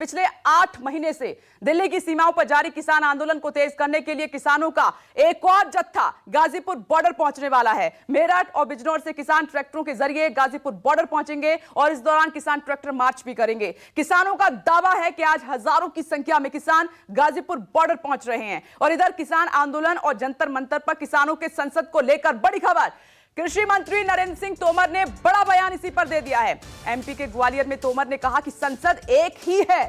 पिछले 8 महीने से दिल्ली की सीमाओं पर जारी किसान आंदोलन को तेज करने के लिए किसानों का एक और जत्था गाजीपुर बॉर्डर पहुंचने वाला है। मेरठ और बिजनौर से किसान ट्रैक्टरों के जरिए गाजीपुर बॉर्डर पहुंचेंगे और इस दौरान किसान ट्रैक्टर मार्च भी करेंगे। किसानों का दावा है कि आज हजारों की संख्या में किसान गाजीपुर बॉर्डर पहुंच रहे हैं। और इधर किसान आंदोलन और जंतर मंतर पर किसानों के संसद को लेकर बड़ी खबर। कृषि मंत्री नरेंद्र सिंह तोमर ने बड़ा बयान इसी पर दे दिया है। एमपी के ग्वालियर में तोमर ने कहा कि संसद एक ही है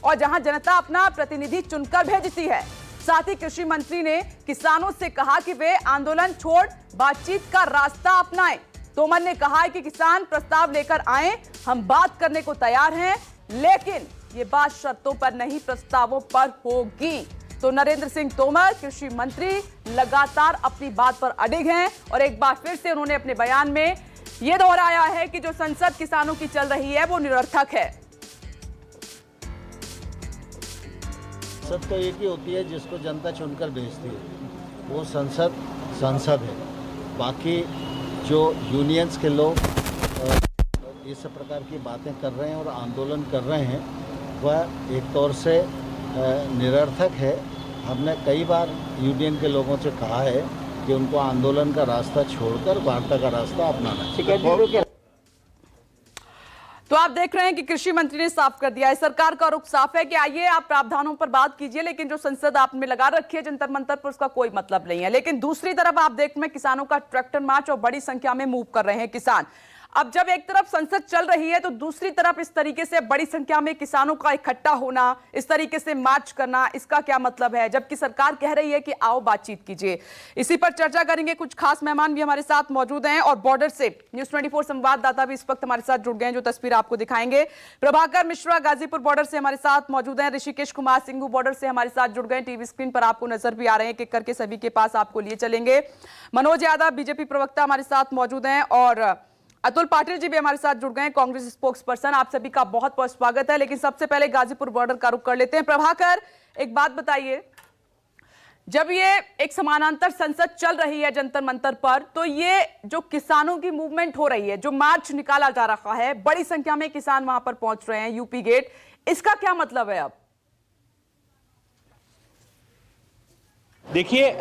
और जहां जनता अपना प्रतिनिधि चुनकर भेजती है। साथ ही कृषि मंत्री ने किसानों से कहा कि वे आंदोलन छोड़ बातचीत का रास्ता अपनाएं। तोमर ने कहा है कि किसान प्रस्ताव लेकर आए, हम बात करने को तैयार हैं, लेकिन ये बात शर्तों पर नहीं प्रस्तावों पर होगी। तो नरेंद्र सिंह तोमर कृषि मंत्री लगातार अपनी बात पर अडिग हैं और एक बार फिर से उन्होंने अपने बयान में यह दोहराया है कि जो संसद किसानों की चल रही है वो निरर्थक है। संसद तो एक ही होती है जिसको जनता चुनकर भेजती है, वो संसद है। बाकी जो यूनियंस के लोग इस प्रकार की बातें कर रहे हैं और आंदोलन कर रहे हैं वह एक तौर से निरर्थक है। हमने कई बार यूनियन के लोगों से कहा है कि उनको आंदोलन का रास्ता छोड़कर वार्ता का रास्ता अपनाना चाहिए। तो आप देख रहे हैं कि कृषि मंत्री ने साफ कर दिया है, सरकार का रुख साफ है कि आइए आप प्रावधानों पर बात कीजिए, लेकिन जो संसद आपने लगा रखी है जंतर मंतर पर उसका कोई मतलब नहीं है। लेकिन दूसरी तरफ आप देख रहे हैं किसानों का ट्रैक्टर मार्च और बड़ी संख्या में मूव कर रहे हैं किसान। अब जब एक तरफ संसद चल रही है तो दूसरी तरफ इस तरीके से बड़ी संख्या में किसानों का इकट्ठा होना, इस तरीके से मार्च करना, इसका क्या मतलब है, जबकि सरकार कह रही है कि आओ बातचीत कीजिए। इसी पर चर्चा करेंगे। कुछ खास मेहमान भी हमारे साथ मौजूद हैं और बॉर्डर से न्यूज़ 24 संवाददाता भी इस वक्त हमारे साथ जुड़ गए हैं, जो तस्वीर आपको दिखाएंगे। प्रभाकर मिश्रा गाजीपुर बॉर्डर से हमारे साथ मौजूद हैं। ऋषिकेश कुमार सिंघू बॉर्डर से हमारे साथ जुड़ गए। टीवी स्क्रीन पर आपको नजर भी आ रहे हैं, एक एक करके सभी के पास आपको लिए चलेंगे। मनोज यादव बीजेपी प्रवक्ता हमारे साथ मौजूद हैं और अतुल पाटिल जी भी हमारे साथ जुड़ गए हैं, कांग्रेस स्पोक्स पर्सन। आप सभी का बहुत बहुत स्वागत है। लेकिन सबसे पहले गाजीपुर बॉर्डर का रुख कर लेते हैं। प्रभाकर, एक बात बताइए, जब ये एक समानांतर संसद चल रही है जंतर मंतर पर, तो ये जो किसानों की मूवमेंट हो रही है, जो मार्च निकाला जा रहा है, बड़ी संख्या में किसान वहां पर पहुंच रहे हैं यूपी गेट, इसका क्या मतलब है? अब देखिए,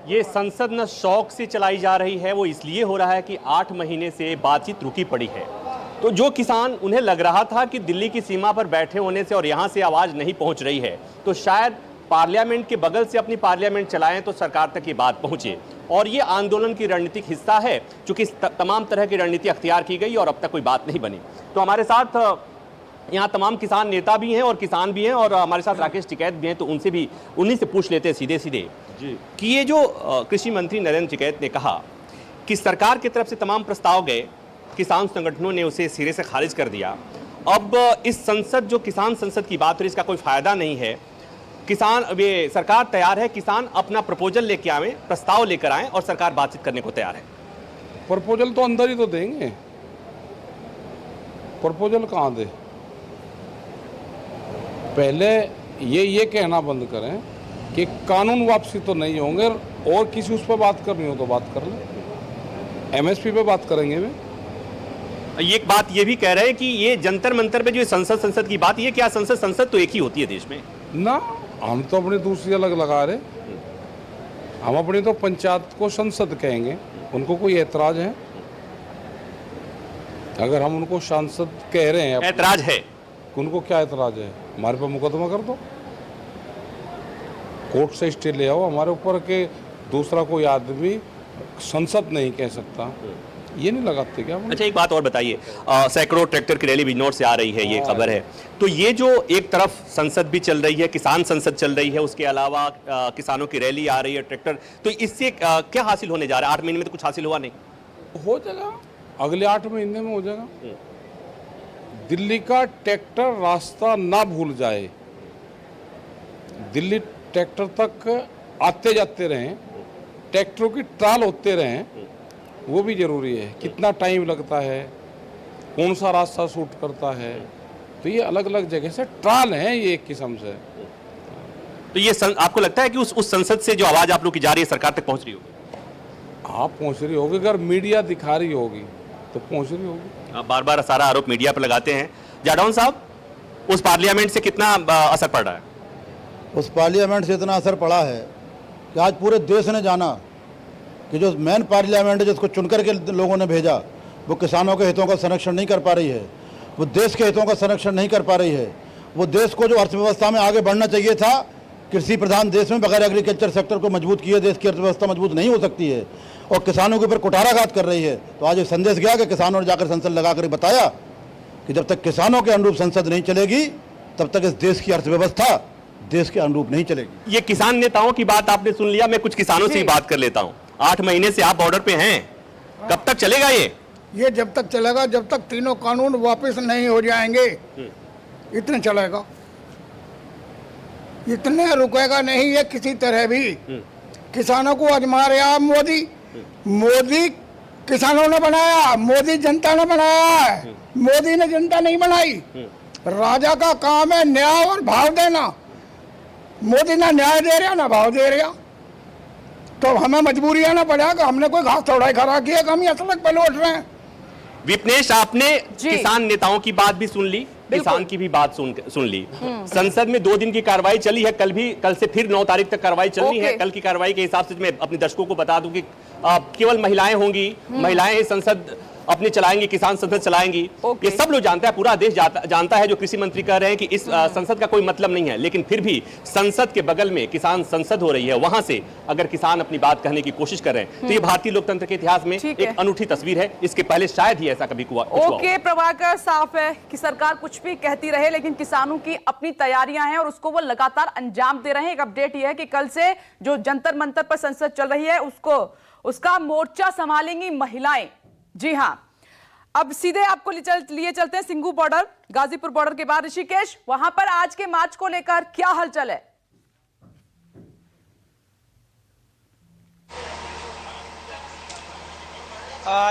ये संसद न शौक से चलाई जा रही है, वो इसलिए हो रहा है कि 8 महीने से बातचीत रुकी पड़ी है। तो जो किसान, उन्हें लग रहा था कि दिल्ली की सीमा पर बैठे होने से और यहाँ से आवाज़ नहीं पहुँच रही है तो शायद पार्लियामेंट के बगल से अपनी पार्लियामेंट चलाएं तो सरकार तक ये बात पहुँचे। और ये आंदोलन की रणनीतिक हिस्सा है, चूँकि तमाम तरह की रणनीति अख्तियार की गई और अब तक कोई बात नहीं बनी। तो हमारे साथ यहाँ तमाम किसान नेता भी हैं और किसान भी हैं और हमारे साथ राकेश टिकैत भी हैं, तो उनसे भी उन्हीं से पूछ लेते हैं सीधे सीधे कि ये जो कृषि मंत्री नरेंद्र टिकैत ने कहा कि सरकार की तरफ से तमाम प्रस्ताव गए, किसान संगठनों ने उसे सिरे से खारिज कर दिया। अब इस संसद, जो किसान संसद की बात हो रही, इसका कोई फायदा नहीं है। किसान, ये सरकार तैयार है, किसान अपना प्रपोजल लेके आए, प्रस्ताव लेकर आए और सरकार बातचीत करने को तैयार है। प्रपोजल तो अंदर ही तो देंगे, प्रपोजल कहाँ दे? पहले ये कहना बंद करें कि कानून वापसी तो नहीं होंगे और किसी उस पर बात करनी हो तो बात कर लें। एमएसपी पे बात करेंगे वे। ये एक बात ये भी कह रहे हैं कि ये जंतर मंतर पे जो संसद की बात, ये क्या संसद तो एक ही होती है देश में ना। हम तो अपनी दूसरी अलग लगा रहे, हम अपनी तो पंचायत को संसद कहेंगे। उनको कोई ऐतराज है? अगर हम उनको सांसद कह रहे हैं, ऐतराज है, उनको क्या ऐतराज है? हमारे पर मुकदमा कर दो, कोर्ट से स्टे ले आओ हमारे ऊपर के दूसरा कोई आदमी संसद नहीं कह सकता। ये नहीं लगाते क्या? अच्छा, एक बात और बताइए, सैकड़ों ट्रैक्टर की रैली बिजनौर से आ रही है, ये खबर है। तो ये जो एक तरफ संसद भी चल रही है, किसान संसद चल रही है, उसके अलावा किसानों की रैली आ रही है, ट्रैक्टर, तो इससे क्या हासिल होने जा रहा है? 8 महीने में तो कुछ हासिल हुआ नहीं। हो जाएगा, अगले 8 महीने में हो जाएगा। दिल्ली का ट्रैक्टर रास्ता ना भूल जाए, दिल्ली ट्रैक्टर तक आते जाते रहें, ट्रैक्टरों की ट्रायल होते रहें, वो भी जरूरी है। कितना टाइम लगता है, कौन सा रास्ता सूट करता है, तो ये अलग अलग जगह से ट्रायल है ये एक किस्म से। तो ये आपको लगता है कि उस संसद से जो आवाज़ आप लोग की जा रही है सरकार तक पहुंच रही होगी? हाँ, पहुंच रही होगी। अगर मीडिया दिखा रही होगी तो पहुंच रही होगी। आप बार बार सारा आरोप मीडिया पर लगाते हैं। जाडौन साहब, उस पार्लियामेंट से कितना असर पड़ रहा है? उस पार्लियामेंट से इतना असर पड़ा है कि आज पूरे देश ने जाना कि जो मेन पार्लियामेंट है जिसको चुनकर के लोगों ने भेजा वो किसानों के हितों का संरक्षण नहीं कर पा रही है, वो देश के हितों का संरक्षण नहीं कर पा रही है। वो देश को जो अर्थव्यवस्था में आगे बढ़ना चाहिए था, कृषि प्रधान देश में बगैर एग्रीकल्चर सेक्टर को मजबूत किए देश की अर्थव्यवस्था मजबूत नहीं हो सकती है, और किसानों के ऊपर कुठाराघात कर रही है। तो आज एक संदेश गया कि किसानों ने जाकर संसद लगाकर बताया कि जब तक किसानों के अनुरूप संसद नहीं चलेगी तब तक इस देश की अर्थव्यवस्था देश के अनुरूप नहीं चलेगी। ये किसान नेताओं की बात आपने सुन लिया, मैं कुछ किसानों से ही बात कर लेता हूँ। 8 महीने से आप बॉर्डर पे हैं, कब तक चलेगा ये जब तक चलेगा जब तक तीनों कानून वापस नहीं हो जाएंगे, इतने चलेगा, इतने रुकेगा नहीं ये किसी तरह भी। किसानों को आजमा रहा मोदी, मोदी किसानों ने बनाया, मोदी जनता ने बनाया है, मोदी ने जनता नहीं बनाई। राजा का काम है न्याय और भाव देना, मोदी ना न्याय दे रहा ना भाव दे रहा, तो हमें मजबूरी आना पड़ेगा। हमने कोई घास थोड़ा खड़ा किया कि हम ये सड़क पे लौट रहे हैं। विपनेश, आपने किसान नेताओं की बात भी सुन ली, किसान की भी बात सुन ली। संसद में 2 दिन की कार्रवाई चली है, कल से फिर 9 तारीख तक कार्रवाई चलनी है। कल की कार्रवाई के हिसाब से मैं अपने दर्शकों को बता दूं कि केवल महिलाएं होंगी, महिलाएं संसद अपने चलाएंगी, किसान संसद चलाएंगी। ये सब लोग जानता है, पूरा देश जानता है। जो कृषि मंत्री कह रहे हैं कि इस संसद का कोई मतलब नहीं है, लेकिन फिर भी संसद के बगल में किसान संसद हो रही है, वहां से अगर किसान अपनी बात कहने की कोशिश कर रहे हैं तो ये भारतीय लोकतंत्र के इतिहास में एक अनूठी तस्वीर है। इसके पहले शायद ही ऐसा कभी हुआ। ओके प्रभाकर, साफ है कि सरकार कुछ भी कहती रहे लेकिन किसानों की अपनी तैयारियां हैं और उसको वो लगातार अंजाम दे रहे हैं। एक अपडेट यह है कि कल से जो जंतर मंतर पर संसद चल रही है उसका मोर्चा संभालेंगी महिलाएं। जी हां, अब सीधे आपको लिए चलते हैं सिंगू बॉर्डर, गाजीपुर बॉर्डर के बाद ऋषिकेश। वहां पर आज के मार्च को लेकर क्या हलचल है?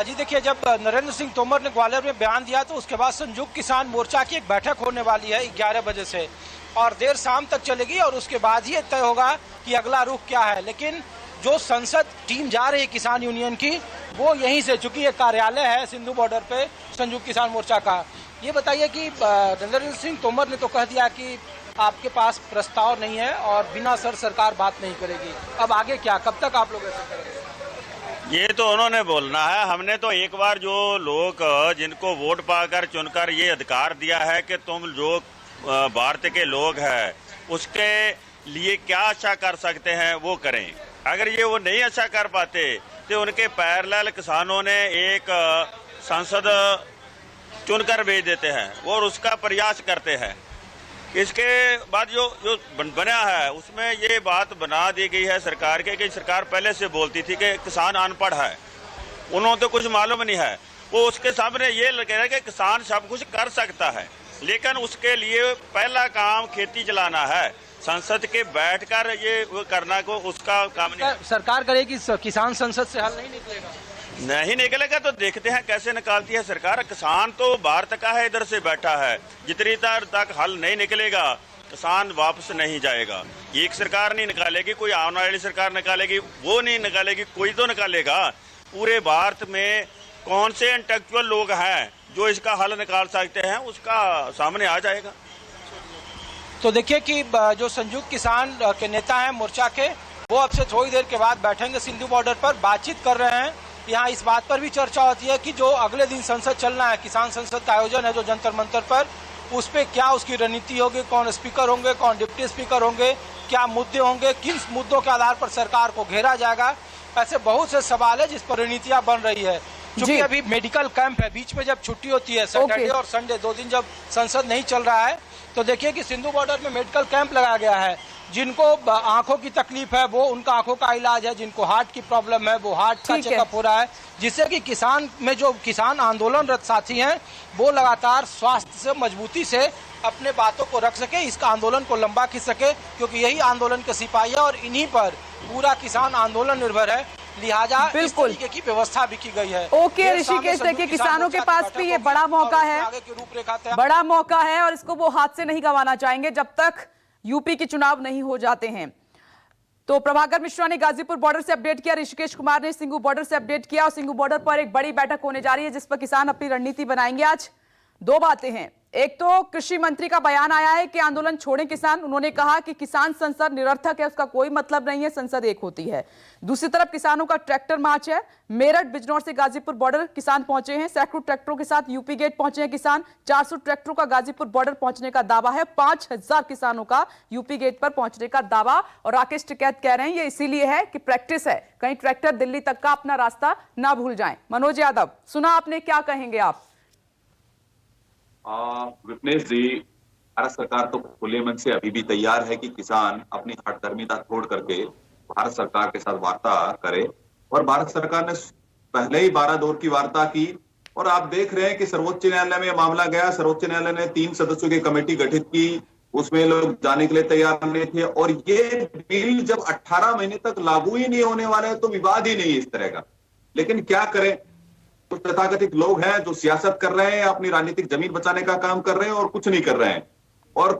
जी देखिए, जब नरेंद्र सिंह तोमर ने ग्वालियर में बयान दिया तो उसके बाद संयुक्त किसान मोर्चा की एक बैठक होने वाली है 11 बजे से, और देर शाम तक चलेगी, और उसके बाद ही तय होगा कि अगला रुख क्या है। लेकिन जो संसद टीम जा रही है किसान यूनियन की, वो यहीं से, चूंकि ये कार्यालय है सिंधु बॉर्डर पे संयुक्त किसान मोर्चा का। ये बताइए कि नरेंद्र सिंह तोमर ने तो कह दिया कि आपके पास प्रस्ताव नहीं है और बिना सरकार बात नहीं करेगी, अब आगे क्या, कब तक आप लोग ऐसे करेंगे? ये तो उन्होंने बोलना है। हमने तो एक बार जो लोग जिनको वोट पाकर चुनकर ये अधिकार दिया है कि तुम जो भारत के लोग हैं उसके लिए क्या अच्छा कर सकते हैं वो करें। अगर ये वो नहीं अच्छा कर पाते तो उनके पैरेलल किसानों ने एक सांसद चुनकर भेज देते हैं और उसका प्रयास करते हैं। इसके बाद जो बना है उसमें ये बात बना दी गई है सरकार के कि सरकार पहले से बोलती थी कि किसान अनपढ़ है, उन्होंने तो कुछ मालूम नहीं है। वो उसके सामने ये कह रहा है कि किसान सब कुछ कर सकता है, लेकिन उसके लिए पहला काम खेती चलाना है। संसद के बैठकर ये करना को उसका काम नहीं। सरकार करेगी, किसान संसद से हल नहीं निकलेगा? नहीं निकलेगा तो देखते हैं कैसे निकालती है सरकार। किसान तो भारत का है, इधर से बैठा है, जितनी देर तक हल नहीं निकलेगा किसान वापस नहीं जाएगा। एक सरकार नहीं निकालेगी, कोई आने वाली सरकार निकालेगी, वो नहीं निकालेगी, कोई तो निकालेगा। पूरे भारत में कौन से इंटेलेक्चुअल लोग हैं जो इसका हल निकाल सकते हैं, उसका सामने आ जाएगा। तो देखिए कि जो संयुक्त किसान के नेता हैं मोर्चा के, वो अब से थोड़ी देर के बाद बैठेंगे सिंधु बॉर्डर पर, बातचीत कर रहे हैं। यहाँ इस बात पर भी चर्चा होती है कि जो अगले दिन संसद चलना है, किसान संसद का आयोजन है जो जंतर मंतर पर, उस पर क्या उसकी रणनीति होगी, कौन स्पीकर होंगे, कौन डिप्टी स्पीकर होंगे, क्या मुद्दे होंगे, किन मुद्दों के आधार पर सरकार को घेरा जाएगा। ऐसे बहुत से सवाल है जिस पर रणनीतियां बन रही है। क्योंकि अभी मेडिकल कैंप है, बीच में जब छुट्टी होती है सैटरडे और संडे, 2 दिन जब संसद नहीं चल रहा है, तो देखिए कि सिंधु बॉर्डर में मेडिकल कैंप लगाया गया है। जिनको आंखों की तकलीफ है वो उनका आंखों का इलाज है, जिनको हार्ट की प्रॉब्लम है वो हार्ट का चेकअप हो रहा है, जिससे कि किसान में जो किसान आंदोलनरत साथी हैं वो लगातार स्वास्थ्य से मजबूती से अपने बातों को रख सके, इसका आंदोलन को लंबा खींच सके, क्योंकि यही आंदोलन के सिपाही है और इन्हीं पर पूरा किसान आंदोलन निर्भर है। लिहाजा इस तरीके की व्यवस्था भी की गई है। ओके ऋषिकेश, देखिए किसानों के पास भी ये बड़ा मौका है, बड़ा मौका है और इसको वो हाथ से नहीं गंवाना चाहेंगे जब तक यूपी के चुनाव नहीं हो जाते हैं। तो प्रभाकर मिश्रा ने गाजीपुर बॉर्डर से अपडेट किया, ऋषिकेश कुमार ने सिंगू बॉर्डर से अपडेट किया और सिंगू बॉर्डर पर एक बड़ी बैठक होने जा रही है जिस पर किसान अपनी रणनीति बनाएंगे। आज 2 बातें हैं, एक तो कृषि मंत्री का बयान आया है कि आंदोलन छोड़ें किसान। उन्होंने कहा कि किसान संसद निरर्थक है, उसका कोई मतलब नहीं है, संसद एक होती है। दूसरी तरफ किसानों का ट्रैक्टर मार्च है। मेरठ, बिजनौर से गाजीपुर बॉर्डर किसान पहुंचे हैं। सैकड़ों ट्रैक्टरों के साथ यूपी गेट पहुंचे हैं किसान। 400 ट्रैक्टरों का गाजीपुर बॉर्डर पहुंचने का दावा है। 5000 किसानों का यूपी गेट पर पहुंचने का दावा। और राकेश टिकैत कह रहे हैं ये इसीलिए है कि प्रैक्टिस है, कहीं ट्रैक्टर दिल्ली तक का अपना रास्ता ना भूल जाएं। मनोज यादव, सुना आपने, क्या कहेंगे आप? विपनेश जी, भारत सरकार तो खुले मन से अभी भी तैयार है कि किसान अपनी हठधर्मिता छोड़ करके भारत सरकार के साथ वार्ता करे। और भारत सरकार ने पहले ही 12 दौर की वार्ता की और आप देख रहे हैं कि सर्वोच्च न्यायालय में मामला गया। सर्वोच्च न्यायालय ने 3 सदस्यों की कमेटी गठित की, उसमें लोग जाने के लिए तैयार नहीं थे। और ये बिल जब 18 महीने तक लागू ही नहीं होने वाले हैं तो विवाद ही नहीं इस तरह का। लेकिन क्या करें, तो तथाकथित लोग हैं जो सियासत कर रहे हैं, अपनी राजनीतिक जमीन बचाने का काम कर रहे हैं और कुछ नहीं कर रहे हैं। और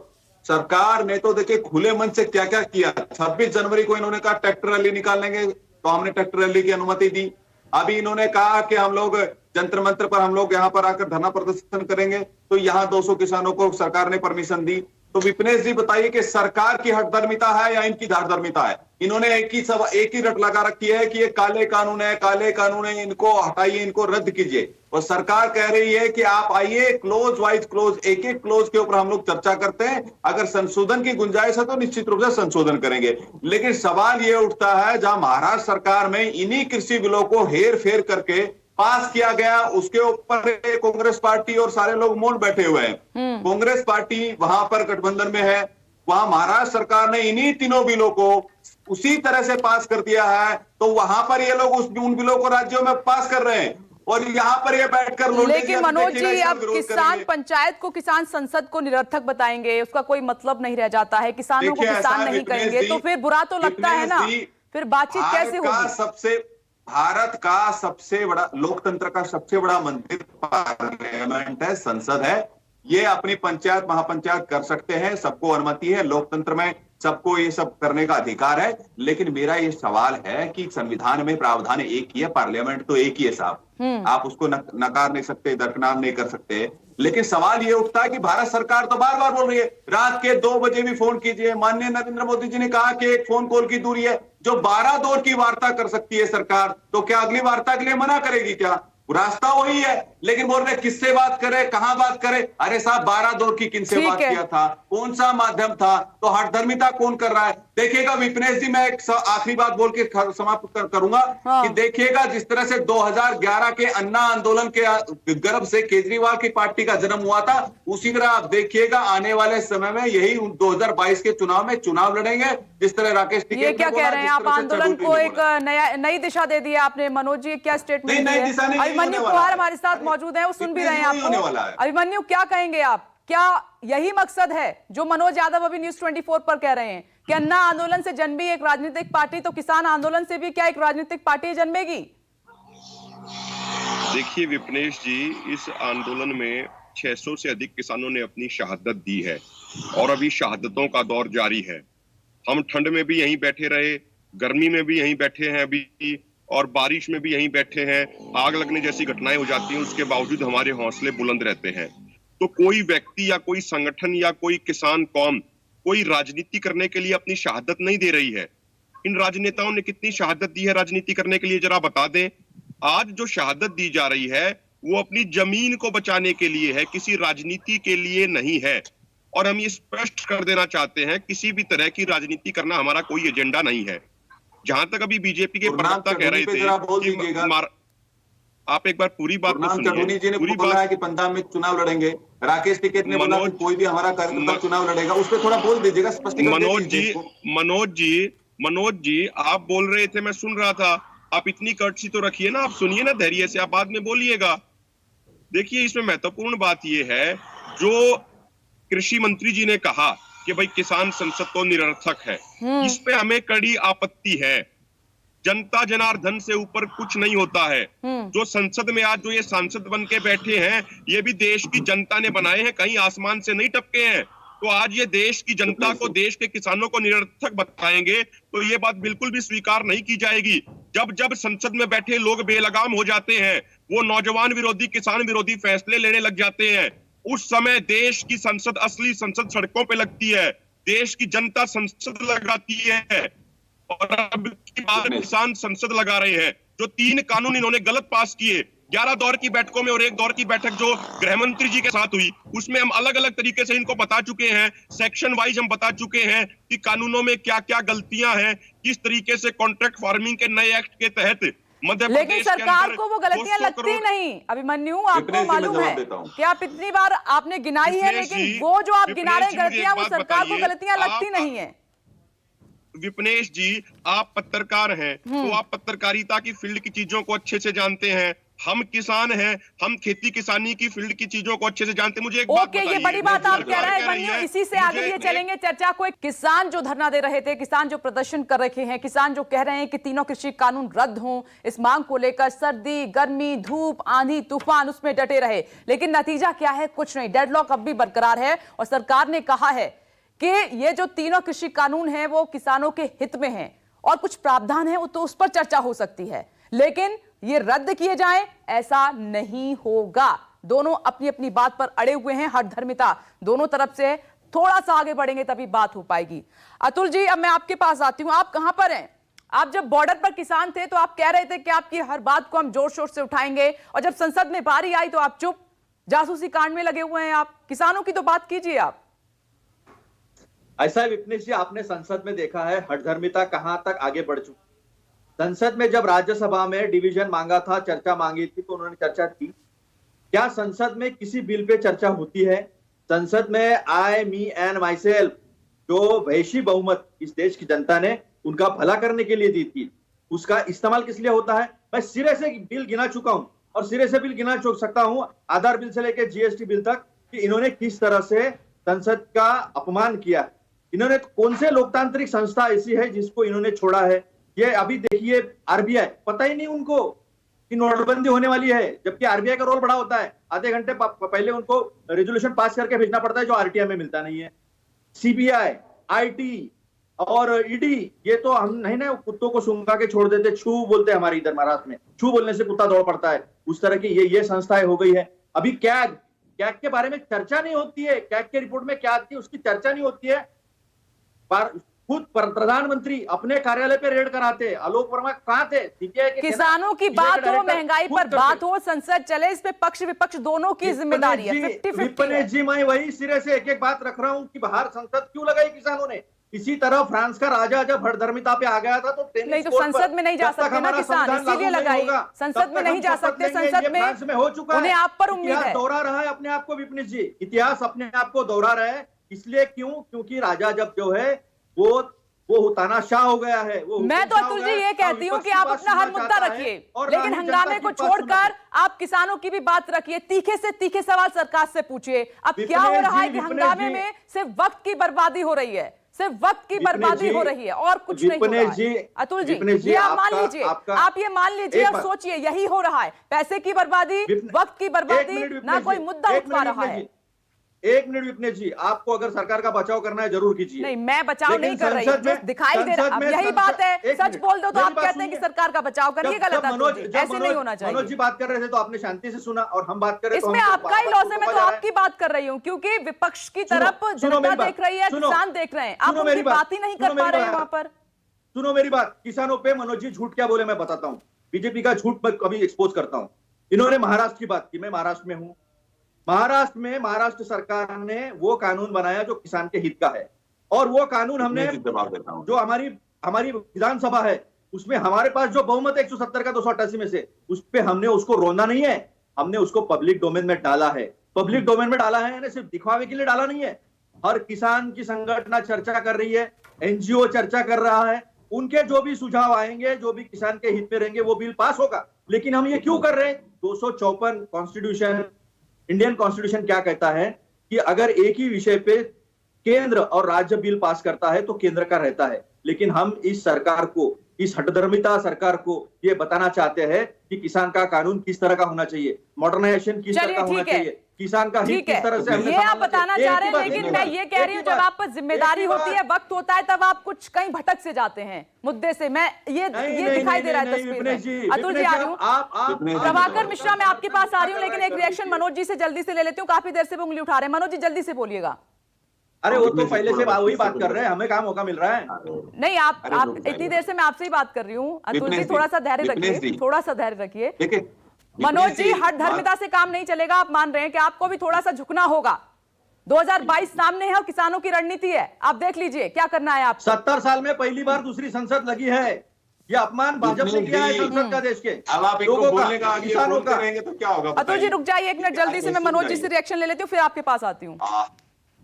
सरकार ने तो देखिए खुले मन से क्या क्या किया। 26 जनवरी को इन्होंने कहा ट्रैक्टर रैली निकालेंगे, तो हमने ट्रैक्टर रैली की अनुमति दी। अभी इन्होंने कहा कि हम लोग जंतर मंतर पर हम लोग यहां पर आकर धरना प्रदर्शन करेंगे, तो यहां 200 किसानों को सरकार ने परमिशन दी। तो विपनेश जी बताइए कि सरकार की हठधर्मिता है या इनकी धारधर्मिता है? इन्होंने एक ही रट लगा रखी है कि ये काले कानून है, इनको हटाइए, इनको रद्द कीजिए। और सरकार कह रही है कि आप आइए, क्लोज वाइज क्लोज, एक एक क्लोज के ऊपर हम लोग चर्चा करते हैं, अगर संशोधन की गुंजाइश है तो निश्चित रूप से संशोधन करेंगे। लेकिन सवाल ये उठता है, जहां महाराष्ट्र सरकार में इन्हीं कृषि बिलों को हेर फेर करके पास किया गया, उसके ऊपर कांग्रेस पार्टी और सारे लोग मौन बैठे हुए हैं। कांग्रेस पार्टी वहां पर गठबंधन में है, वहां महाराष्ट्र सरकार ने इन्हीं तीनों बिलों को उसी तरह से पास कर दिया है, तो वहां पर ये लोग उन बिलों को राज्यों में पास कर रहे हैं और यहाँ पर ये बैठकर। लेकिन मनोज जी, अब किसान पंचायत को किसान संसद को निरर्थक बताएंगे, उसका कोई मतलब नहीं रह जाता है, किसानों को किसान नहीं कहेंगे तो फिर बुरा तो लगता है ना, फिर बातचीत कैसे होगी? भारत का सबसे बड़ा लोकतंत्र का सबसे बड़ा मंदिर पार्लियामेंट है, संसद है। ये अपनी पंचायत महापंचायत कर सकते हैं, सबको अनुमति है, लोकतंत्र में सबको ये सब करने का अधिकार है। लेकिन मेरा ये सवाल है कि संविधान में प्रावधान एक ही है, पार्लियामेंट तो एक ही है साहब, आप उसको नकार नहीं सकते, दरकिनार नहीं कर सकते। लेकिन सवाल ये उठता है कि भारत सरकार तो बार बार बोल रही है रात के 2 बजे भी फोन कीजिए। माननीय नरेंद्र मोदी जी ने कहा कि एक फोन कॉल की दूरी है, जो 12 दौर की वार्ता कर सकती है सरकार, तो क्या अगली वार्ता के लिए मना करेगी? क्या रास्ता वही है, लेकिन बोल रहे किससे बात करे, कहां बात करे? अरे साहब 12 दौर की किनसे बात किया था, कौन सा माध्यम था? तो हठधर्मिता कौन कर रहा है? देखिएगा विपनेश जी, मैं एक आखिरी बात बोल के समाप्त करूंगा कि देखिएगा जिस तरह से 2011 के अन्ना आंदोलन के गर्भ से केजरीवाल की पार्टी का जन्म हुआ था, उसी तरह आप देखिएगा आने वाले समय में यही 2022 के चुनाव में चुनाव लड़ेंगे। जिस तरह राकेश टिकैत, ये क्या कह रहे हैं आप? आंदोलन को एक नई दिशा दे दी है आपने। मनोज जी, क्या स्टेटमेंट है? अभिमन्यु कुमार हमारे साथ मौजूद है, वो सुन भी रहे हैं आपको। अभिमन्यु, क्या कहेंगे आप? क्या यही मकसद है जो मनोज यादव अभी न्यूज 24 पर कह रहे हैं कि अन्ना आंदोलन से जन्मी एक राजनीतिक पार्टी, तो किसान आंदोलन से भी क्या एक राजनीतिक पार्टी जन्मेगी? देखिए विपनेश जी, इस आंदोलन में 600 से अधिक किसानों ने अपनी शहादत दी है और अभी शहादतों का दौर जारी है। हम ठंड में भी यहीं बैठे रहे, गर्मी में भी यहीं बैठे हैं अभी, और बारिश में भी यहीं बैठे हैं। आग लगने जैसी घटनाएं हो जाती हैं, उसके बावजूद हमारे हौसले बुलंद रहते हैं। तो कोई व्यक्ति या कोई संगठन या कोई किसान कौम कोई राजनीति करने के लिए अपनी शहादत नहीं दे रही है। इन राजनेताओं ने कितनी शहादत दी है राजनीति करने के लिए, जरा बता दें। आज जो शहादत दी जा रही है वो अपनी जमीन को बचाने के लिए है, किसी राजनीति के लिए नहीं है। और हम ये स्पष्ट कर देना चाहते हैं, किसी भी तरह की राजनीति करना हमारा कोई एजेंडा नहीं है। जहां तक अभी बीजेपी के प्रवक्ता कह रहे थे कि आप एक बार पूरी बात तो सुनिए। जी ने बोला है कि पंजाब में चुनाव लड़ेंगे, राकेश टिकैत ने बोला कि कोई भी हमारा कार्यकर्ता चुनाव लड़ेगा, उस पर थोड़ा बोल दीजिएगा, स्पष्टीकरण। मनोज जी आप बोल रहे थे, मैं सुन रहा था। आप इतनी कर्टसी तो रखिए ना, आप सुनिए ना धैर्य से, आप बाद में बोलिएगा। देखिए इसमें महत्वपूर्ण बात यह है, जो कृषि मंत्री जी ने कहा कि भाई किसान संसद तो निरर्थक है, इस पे हमें कड़ी आपत्ति है। जनता जनार्दन से ऊपर कुछ नहीं होता है। जो संसद में आज जो ये सांसद बन के बैठे हैं, ये भी देश की जनता ने बनाए हैं, कहीं आसमान से नहीं टपके हैं। तो आज ये देश की जनता को, देश के किसानों को निरर्थक बताएंगे तो ये बात बिल्कुल भी स्वीकार नहीं की जाएगी। जब जब संसद में बैठे लोग बेलगाम हो जाते हैं, वो नौजवान विरोधी, किसान विरोधी फैसले लेने लग जाते हैं, उस समय देश की संसद, असली संसद सड़कों पे लगती है, देश की जनता संसद लगाती है, और अब की बात किसान संसद लगा रहे हैं। जो 3 कानून इन्होंने गलत पास किए, 11 दौर की बैठकों में और 1 दौर की बैठक जो गृह मंत्री जी के साथ हुई, उसमें हम अलग अलग तरीके से इनको बता चुके हैं, सेक्शन वाइज हम बता चुके हैं कि कानूनों में क्या क्या गलतियां हैं, किस तरीके से कॉन्ट्रैक्ट फार्मिंग के नए एक्ट के तहत मध्य लेकिन प्रदेश सरकार को वो गलतियां लगती नहीं। अभिमन्यु, आपको मालूम है कि आप इतनी बार आपने गिनाई है, लेकिन वो जो आप गिना रहे गलतियां, वो सरकार को गलतियां लगती नहीं है। विपनेश जी, आप पत्रकार हैं, तो आप पत्रकारिता की फील्ड की चीजों को अच्छे से जानते हैं। हम किसान हैं, हम खेती किसानी की फील्ड की चीजों को अच्छे से जानते हैं। मुझे एक बात बताइए, ये बड़ी बात आप कह रहे हैं बन्यू, इसी से आगे ये चलेंगे चर्चा को। किसान जो धरना दे रहे थे, किसान जो प्रदर्शन कर रहे हैं, किसान जो कह रहे हैं कि तीनों कृषि कानून रद्द हों, इस मांग को लेकर सर्दी, गर्मी, धूप, आंधी, तूफान उसमें डटे रहे, लेकिन नतीजा क्या है? कुछ नहीं। डेडलॉक अब भी बरकरार है और सरकार ने कहा है कि ये जो तीनों कृषि कानून हैं वो किसानों के हित में हैं, और कुछ प्रावधान है वो तो उस पर चर्चा हो सकती है, लेकिन ये रद्द किए जाएं ऐसा नहीं होगा। दोनों अपनी अपनी बात पर अड़े हुए हैं, हठधर्मिता दोनों तरफ से। थोड़ा सा आगे बढ़ेंगे तभी बात हो पाएगी। अतुल जी, अब मैं आपके पास आती हूं, आप कहां पर हैं? आप जब बॉर्डर पर किसान थे तो आप कह रहे थे कि आपकी हर बात को हम जोर शोर से उठाएंगे, और जब संसद में बारी आई तो आप चुप, जासूसी कांड में लगे हुए हैं आप। किसानों की तो बात कीजिए आप। ऐसा है विपनेश जी, आपने संसद में देखा है हठधर्मिता कहां तक आगे बढ़ चुकी। संसद में जब राज्यसभा में डिवीजन मांगा था, चर्चा मांगी थी, तो उन्होंने चर्चा की। क्या संसद में किसी बिल पे चर्चा होती है? संसद में आई, मी एंड माई सेल्फ, जो वैशी बहुमत इस देश की जनता ने उनका भला करने के लिए दी थी, उसका इस्तेमाल किस लिए होता है? मैं सिरे से बिल गिना चुका हूं, और सिरे से बिल गिना सकता हूं, आधार बिल से लेकर जीएसटी बिल तक, कि इन्होंने किस तरह से संसद का अपमान किया। इन्होंने कौन से लोकतांत्रिक संस्था ऐसी है जिसको इन्होंने छोड़ा है? ये अभी देखिए आरबीआई, पता ही नहीं उनको कि नोटबंदी होने वाली है, जबकि आरबीआई का रोल बड़ा होता है। आधे घंटे पहले उनको रेजोल्यूशन पास करके भेजना पड़ता है, जो आरटीआई में मिलता नहीं है। सीबीआई, आईटी और ईडी, ये तो हम नहीं ना कुत्तों को सूंघा के छोड़ देते, छू बोलते हैं हमारे इधर महाराष्ट्र में, छू बोलने से कुत्ता दौड़ पड़ता है, उस तरह की ये संस्थाएं हो गई है। अभी कैग के बारे में चर्चा नहीं होती है, कैग के रिपोर्ट में क्या आती है उसकी चर्चा नहीं होती है। खुद प्रधानमंत्री अपने कार्यालय पे रेड कराते हैं। आलोक वर्मा कहां थे? सीबीआई के किसानों की बात हो, महंगाई पर बात हो, संसद चले, इस पे पक्ष विपक्ष दोनों की जिम्मेदारी है। 50-50 जी, मैं वही सिरे से एक एक बात रख रहा हूं कि बाहर संसद क्यों लगाई किसानों ने। इसी तरह फ्रांस का राजा जब हठधर्मिता पे आ गया था तो नहीं, तो संसद में नहीं जा सकते ना किसान, इसीलिए लगाई। संसद में नहीं जा सकते, संसद में हो चुका है। उन्हें आप पर उम्मीद है। दोहरा रहा है अपने आप को विपनेश जी, इतिहास अपने आप को दोहरा रहा है। इसलिए क्योंकि राजा जब जो है वो तानाशाह हो गया है। मैं तो अतुल जी ये कहती हूँ कि आप अपना हर मुद्दा रखिए, लेकिन हंगामे को छोड़कर आप किसानों की भी बात रखिए। तीखे से तीखे सवाल सरकार से पूछिए। अब क्या हो रहा है कि हंगामे में सिर्फ वक्त की बर्बादी हो रही है, सिर्फ वक्त की बर्बादी हो रही है और कुछ नहीं हो रहा है। अतुल जी, ये आप मान लीजिए, आप ये मान लीजिए और सोचिए, यही हो रहा है। पैसे की बर्बादी, वक्त की बर्बादी, ना कोई मुद्दा उठ पा रहा है। एक मिनट विपनेश जी, आपको अगर सरकार का बचाव करना है जरूर कीजिए। नहीं, मैं बचाव नहीं कर रही हूं, दिखाई दे रहा है। यही बात है, सच बोल दो तो आप कहते हैं कि सरकार का बचाव करिए, गलत है। ऐसे नहीं होना चाहिए। मनोज जी बात कर रहे थे तो आपने शांति से सुना, और हम बात कर रहे थे इसमें आपका ही लॉस है। मैं तो आपकी बात कर रही हूँ, क्योंकि विपक्ष की तरफ जनता देख रही है, किसान देख रहे हैं, आप उनकी बात ही नहीं कर पा रहे हैं वहां पर। सुनो मेरी बात, किसानों पे मनोज जी झूठ क्या बोले मैं बताता हूँ। बीजेपी का झूठ मैं कभी एक्सपोज करता हूँ। इन्होंने महाराष्ट्र की बात की, मैं महाराष्ट्र में हूँ। महाराष्ट्र में महाराष्ट्र सरकार ने वो कानून बनाया जो किसान के हित का है, और वो कानून हमने, जो हमारी विधानसभा है उसमें हमारे पास जो बहुमत 170 का 288 में से, उस पे हमने उसको रोना नहीं है, हमने उसको पब्लिक डोमेन में डाला है। पब्लिक डोमेन में डाला है यानी सिर्फ दिखावे के लिए डाला नहीं है। हर किसान की संगठन चर्चा कर रही है, एनजीओ चर्चा कर रहा है, उनके जो भी सुझाव आएंगे, जो भी किसान के हित में रहेंगे, वो बिल पास होगा। लेकिन हम ये क्यों कर रहे हैं? 254 कॉन्स्टिट्यूशन, इंडियन कॉन्स्टिट्यूशन क्या कहता है कि अगर एक ही विषय पे केंद्र और राज्य बिल पास करता है तो केंद्र का रहता है। लेकिन हम इस सरकार को इस हठधर्मिता सरकार को ये बताना चाहते हैं कि किसान का कानून किस तरह का होना चाहिए, मॉडर्नाइजेशन किस तरह का होना चाहिए, किसान का हित ठीक किस तरह से है, हमने ये आप संभालना बताना चाहिए। चाह एक रहे ही हैं, बात, लेकिन एक मैं ही ये बात, कह रही हूँ एक ही जब बात, आप पर जिम्मेदारी एक ही होती है, बात। वक्त होता है, तब आप कुछ कहीं भटक से जाते हैं मुद्दे से। मैं ये दिखाई दे रहा है तस्वीर में। अतुल जी आ रही हूँ, प्रभाकर मिश्रा मैं आपके पास आ रही हूँ, लेकिन एक रिएक्शन मनोज जी से जल्दी से ले लेती हूँ, काफी देर से वो उंगली उठा रहे हैं। मनोज जी जल्दी से बोलिएगा। अरे वो तो पहले से वही बात कर रहे हैं, हमें कहाँ मौका मिल रहा है? नहीं, आप इतनी देर से मैं आपसे ही बात कर रही हूँ। अतुल जी थोड़ा सा धैर्य रखिए, थोड़ा सा धैर्य रखिए। मनोज जी, हठधर्मिता से काम नहीं चलेगा, आप मान रहे हैं कि आपको भी थोड़ा सा झुकना होगा। 2022 सामने है और किसानों की रणनीति है, आप देख लीजिए क्या करना है आप। 70 साल में पहली बार दूसरी संसद लगी है। ये अपमान भाजपा ने किया है संसद का, देश के अब आप लोगों बोलने का, आगे किसानों बोलते का। रहेंगे तो क्या होगा? अतुल जी रुक जाइए एक मिनट, जल्दी से मैं मनोज जी से रिएक्शन ले लेती हूँ, फिर आपके पास आती हूँ।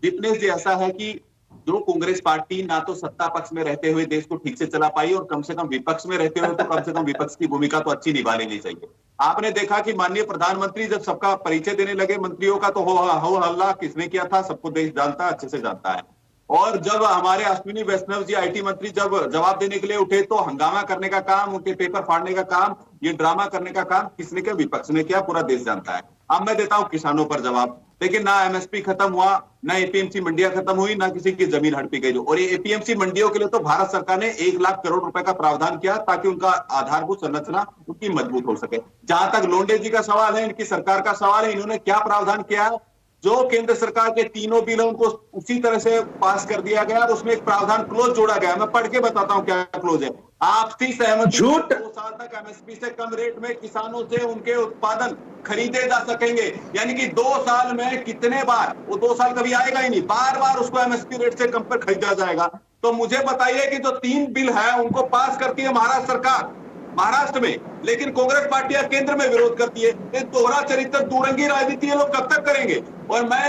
विपनेश जी, ऐसा है कि जो कांग्रेस पार्टी ना तो सत्ता पक्ष में रहते हुए देश को ठीक से चला पाई और कम से कम विपक्ष में रहते हुए तो कम से कम विपक्ष की भूमिका तो अच्छी निभा लेनी चाहिए। आपने देखा कि माननीय प्रधानमंत्री जब सबका परिचय देने लगे मंत्रियों का, तो हो हल्ला किसने किया था सबको देश जानता है, अच्छे से जानता है। और जब हमारे अश्विनी वैष्णव जी आईटी मंत्री जब जवाब देने के लिए उठे, तो हंगामा करने का काम, उनके पेपर फाड़ने का काम, ये ड्रामा करने का काम किसने किया? विपक्ष ने किया, पूरा देश जानता है। अब मैं देता हूं किसानों पर जवाब। देखिए, ना एमएसपी खत्म हुआ, ना एपीएमसी मंडियां खत्म हुई, ना किसी की जमीन हड़पी गई। और ये एपीएमसी मंडियों के लिए तो भारत सरकार ने 1 लाख करोड़ रुपए का प्रावधान किया ताकि उनका आधारभूत संरचना उनकी मजबूत हो सके। जहां तक लोंडे जी का सवाल है, इनकी सरकार का सवाल है, इन्होंने क्या प्रावधान किया है? जो केंद्र सरकार के तीनों बिल उनको उसी तरह से पास कर दिया गया और उसमें एक प्रावधान क्लोज जोड़ा गया। मैं पढ़ के बताता हूं क्या क्लोज है। आपसी सहमति, झूठ। 2 साल तक एमएसपी से कम रेट में किसानों से उनके उत्पादन खरीदे जा सकेंगे। यानी कि 2 साल में कितने बार, वो 2 साल कभी आएगा ही नहीं, बार बार उसको एमएसपी रेट से कम पर खरीदा जाएगा। तो मुझे बताइए कि जो 3 बिल है उनको पास करती है महाराष्ट्र सरकार, महाराष्ट्र में, लेकिन कांग्रेस पार्टी या केंद्र में विरोध करती है। ये दोहरा चरित्र, दुरंगी राजनीति ये लोग कब तक करेंगे? और मैं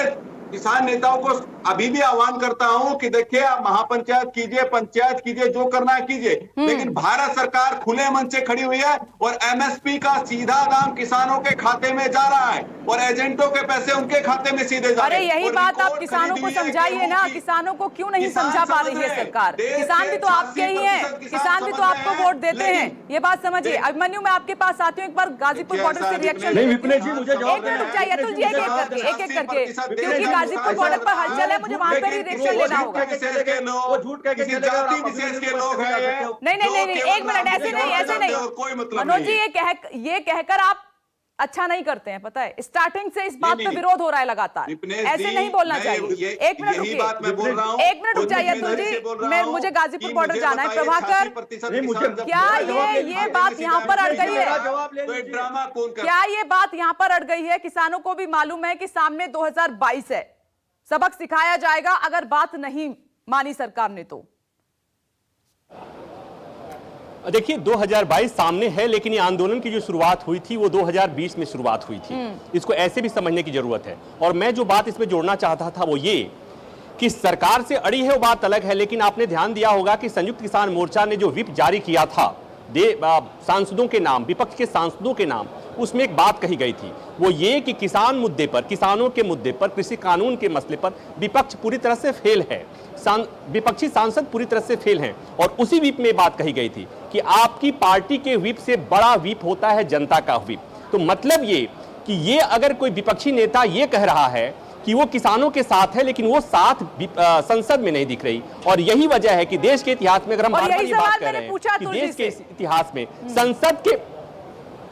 किसान नेताओं को अभी भी आह्वान करता हूं कि देखिए, आप महापंचायत कीजिए, पंचायत कीजिए, जो करना है कीजिए, लेकिन भारत सरकार खुले मन से खड़ी हुई है और एमएसपी का सीधा दाम किसानों के खाते में जा रहा है और एजेंटों के पैसे उनके खाते में सीधे जा रहे हैं। अरे यही बात आप किसानों को समझाइए ना, किसानों को क्यों नहीं समझा पा रही है सरकार? किसान भी तो आपके ही हैं, किसान भी तो आपको वोट देते हैं, ये बात समझिए। अभिमन्यु, मैं आपके पास आती हूँ, एक बार गाजीपुर बॉर्डर से रिएक्शन। नहीं विपनेश जी, मुझे जवाब एक मिनट रुक जाइए अतुल जी, एक एक करके, क्योंकि गाजीपुर बॉर्डर पर हलचल है, मुझे वहां पर ही रिएक्शन लेना होगा। वो झूठ कह के किसी जाति विशेष के लोग हैं। नहीं, एक मिनट, ऐसे नहीं, ऐसे नहीं मनोज जी, ये कहकर आप अच्छा नहीं करते हैं, पता है। स्टार्टिंग से इस बात पे विरोध हो रहा है लगातार, ऐसे नहीं बोलना चाहिए। एक मिनट रुकिए, एक मिनट रुक जाइए अतुल जी, मैं मुझे गाजीपुर बॉर्डर जाना है। प्रभाकर, क्या ये बात यहाँ पर अड़ गई है? क्या ये बात यहाँ पर अड़ गई है? किसानों को भी मालूम है कि सामने 2022 है, सबक सिखाया जाएगा अगर बात नहीं मानी सरकार ने तो। देखिए, 2022 सामने है, लेकिन ये आंदोलन की जो शुरुआत हुई थी वो 2020 में शुरुआत हुई थी। इसको ऐसे भी समझने की जरूरत है। और मैं जो बात इसमें जोड़ना चाहता था वो ये कि सरकार से अड़ी है वो बात अलग है, लेकिन आपने ध्यान दिया होगा कि संयुक्त किसान मोर्चा ने जो व्हिप जारी किया था सांसदों के नाम, विपक्ष के सांसदों के नाम, उसमें एक बात कही गई थी, वो ये कि किसान मुद्दे पर, किसानों के मुद्दे पर, कृषि कानून के मसले पर विपक्ष पूरी तरह से फेल है, विपक्षी सांसद पूरी तरह से फेल हैं। और उसी व्हिप में बात कही गई थी कि आपकी पार्टी के व्हिप से बड़ा व्हिप होता है जनता का व्हिप। तो मतलब ये कि ये अगर कोई विपक्षी नेता ये कह रहा है कि वो किसानों के साथ है, लेकिन वो साथ संसद में नहीं दिख रही। और यही वजह है कि देश के इतिहास में, अगर हम बार-बार ये बात कर रहे हैं कि देश के इतिहास में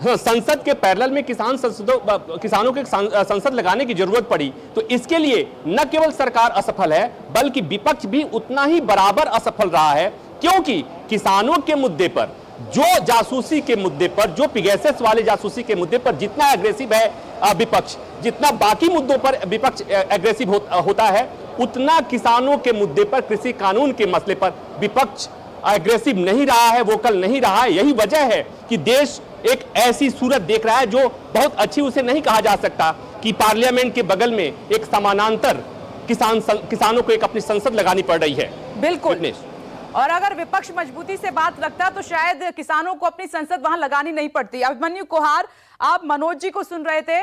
संसद के पैरेलल में किसानों के संसद लगाने की जरूरत पड़ी, तो इसके लिए न केवल सरकार असफल है बल्कि विपक्ष भी उतना ही बराबर असफल रहा है। क्योंकि किसानों के मुद्दे पर, जो जासूसी के मुद्दे पर, जो पिगेसेस वाले जासूसी के मुद्दे पर जितना एग्रेसिव है विपक्ष, जितना बाकी मुद्दों पर विपक्ष एग्रेसिव होता है, उतना किसानों के मुद्दे पर, कृषि कानून के मसले पर विपक्ष एग्रेसिव नहीं रहा है, वोकल नहीं रहा है। यही वजह है कि देश एक ऐसी सूरत देख रहा है जो बहुत अच्छी उसे नहीं कहा जा सकता कि पार्लियामेंट के बगल में एक समानांतर किसानों को एक अपनी संसद लगानी पड़ रही है। बिल्कुल। और अगर विपक्ष मजबूती से बात रखता तो शायद किसानों को अपनी संसद वहां लगानी नहीं पड़ती। अभिमन्यु कोहार, आप मनोज जी को सुन रहे थे,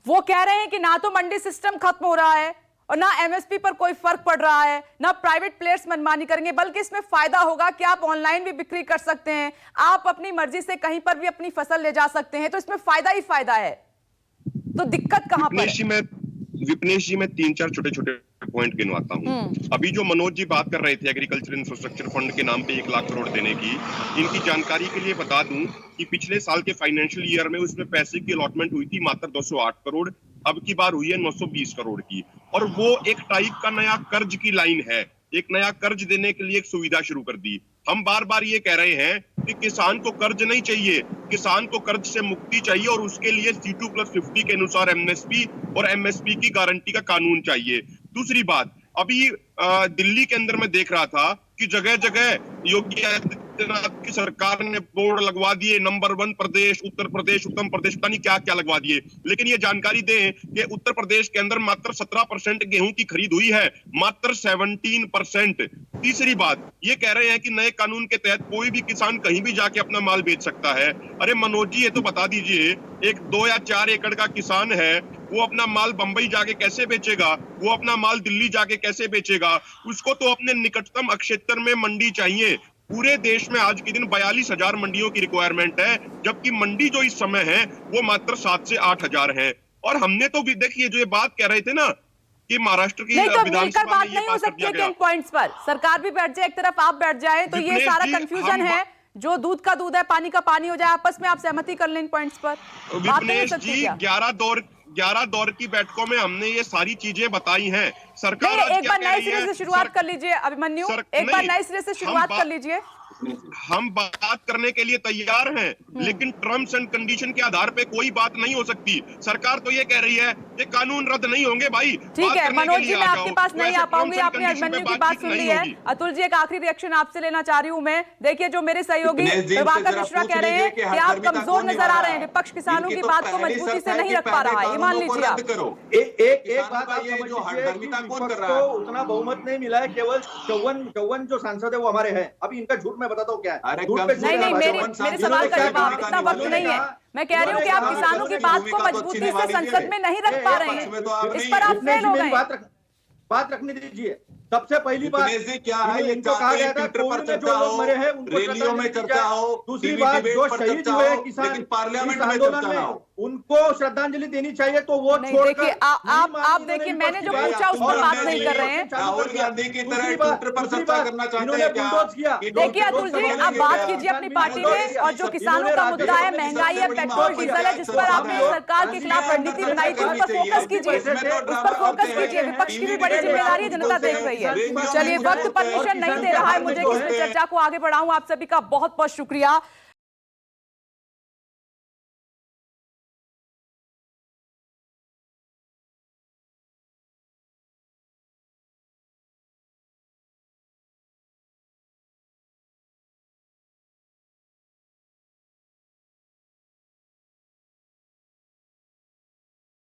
वो कह रहे हैं कि ना तो मंडी सिस्टम खत्म हो रहा है और ना एमएसपी पर कोई फर्क पड़ रहा है, ना प्राइवेट प्लेयर्स मनमानी करेंगे, बल्कि इसमें फायदा होगा कि आप ऑनलाइन भी बिक्री कर सकते हैं, आप अपनी मर्जी से कहीं पर भी अपनी फसल ले जा सकते हैं, तो इसमें फायदा ही फायदा है। तो दिक्कत कहां पर है? विपनेश जी मैं 3-4 छोटे-छोटे पॉइंट गिनवाता हूं। अभी जो मनोज जी बात कर रहे थे एग्रीकल्चर इंफ्रास्ट्रक्चर फंड के नाम पे 1 लाख करोड़ देने की, इनकी जानकारी के लिए बता दूं कि पिछले साल के फाइनेंशियल ईयर में उसमें पैसे की अलॉटमेंट हुई थी मात्र 208 करोड़, अब की बार हुई है 920 करोड़ की। और वो एक टाइप का नया कर्ज की लाइन है, एक नया कर्ज देने के लिए एक सुविधा शुरू कर दी। हम बार बार ये कह रहे हैं कि किसान को कर्ज नहीं चाहिए, किसान को कर्ज से मुक्ति चाहिए और उसके लिए C2+50 के अनुसार एमएसपी और एमएसपी की गारंटी का कानून चाहिए। दूसरी बात, अभी दिल्ली के अंदर मैं देख रहा था कि जगह जगह योगी आदित्यनाथ की सरकार ने बोर्ड लगवा दिए, नंबर 1 प्रदेश उत्तर प्रदेश, उत्तम प्रदेश, पता नहीं क्या क्या लगवा दिए। लेकिन ये जानकारी दें कि उत्तर प्रदेश के अंदर मात्र 17% गेहूं की खरीद हुई है, मात्र 17%। तीसरी बात, ये कह रहे हैं कि नए कानून के तहत कोई भी किसान कहीं भी जाके अपना माल बेच सकता है। अरे मनोज जी, ये तो बता दीजिए, एक 2 या 4 एकड़ का किसान है, वो अपना माल बंबई जाके कैसे बेचेगा, वो अपना माल दिल्ली जाके कैसे बेचेगा? उसको तो अपने निकटतम क्षेत्र में मंडी चाहिए। पूरे देश में आज के दिन 42,000 मंडियों की रिक्वायरमेंट है, जबकि मंडी जो इस समय है वो मात्र 7 से 8,000 है। और हमने तो भी देखिए, जो ये बात कह रहे थे ना कि महाराष्ट्र की मिलकर बात नहीं हो सकती है इन पॉइंट्स पर, सरकार भी बैठ जाए एक तरफ, आप बैठ जाए, तो ये सारा कंफ्यूजन है। जो दूध का दूध है, पानी का पानी हो जाए, आपस में आप सहमति कर लें इन पॉइंट्स पर। विपनेश जी, 11 दौर की बैठकों में हमने ये सारी चीजें बताई हैं। सरकार एक बार नए सिरे से शुरुआत कर लीजिए अभिमन्यु, एक बार नए सिरे से शुरुआत कर लीजिए। हम बात करने के लिए तैयार हैं, लेकिन टर्म्स एंड कंडीशन के आधार पे कोई बात नहीं हो सकती। सरकार तो ये कह रही है कि कानून रद्द नहीं होंगे भाई। ठीक है मनोज जी, मैं आपके पास नहीं आ पाऊंगी, आपने अभिमन्यु की बात सुन ली है। अतुल जी, एक आखिरी रिएक्शन आपसे लेना चाह रही हूँ मैं। देखिए, जो मेरे सहयोगी प्रभाकर मिश्रा कह रहे हैं कि आप कमजोर नजर आ रहे हैं, विपक्ष किसानों की बात को मजबूती से नहीं रख पा रहा है, ये मान लीजिए आप। एक बात आप समझिए, उतना बहुमत नहीं मिला है, केवल 54 जो सांसद है वो हमारे हैं। अभी इनका झूठ मैं बताता हूँ क्या है। नहीं, मेरे सवाल का जवाब, इतना वक्त नहीं है। मैं कह रही हूँ कि आप किसानों की बात को मजबूती से संसद में नहीं रख पा रहे हैं, इस पर आप फेल हो गए। बात रखने दीजिए। सबसे पहली बात क्या है, ये कहा गया था ट्विटर पर चर्चा हो, मरे हैं, रैलियों में चर्चा हो, दूसरी बात, जो शहीद हुए किसान पार्लियामेंट आंदोलन में, उनको श्रद्धांजलि देनी चाहिए। तो वो देखिए, आप देखिए, मैंने जो पूछा उस पर बात नहीं कर रहे हैं। राहुल गांधी की तरह ट्विटर पर चर्चा करना चाहते हैं क्या? देखिए अतुल जी, आप बात कीजिए अपनी पार्टी में, और जो किसानों का मुद्दा है, महंगाई है, पेट्रोल डीजल है, जिस पर आपने सरकार के खिलाफ रणनीति बनाई थी, उस पर फोकस कीजिए, उस पर फोकस कीजिए। विपक्ष की भी बड़ी जिम्मेदारी है, जनता देख रही है। चलिए, वक्त परमिशन नहीं दे रहा है मुझे कि इस चर्चा को आगे बढ़ाऊं। आप सभी का बहुत बहुत शुक्रिया।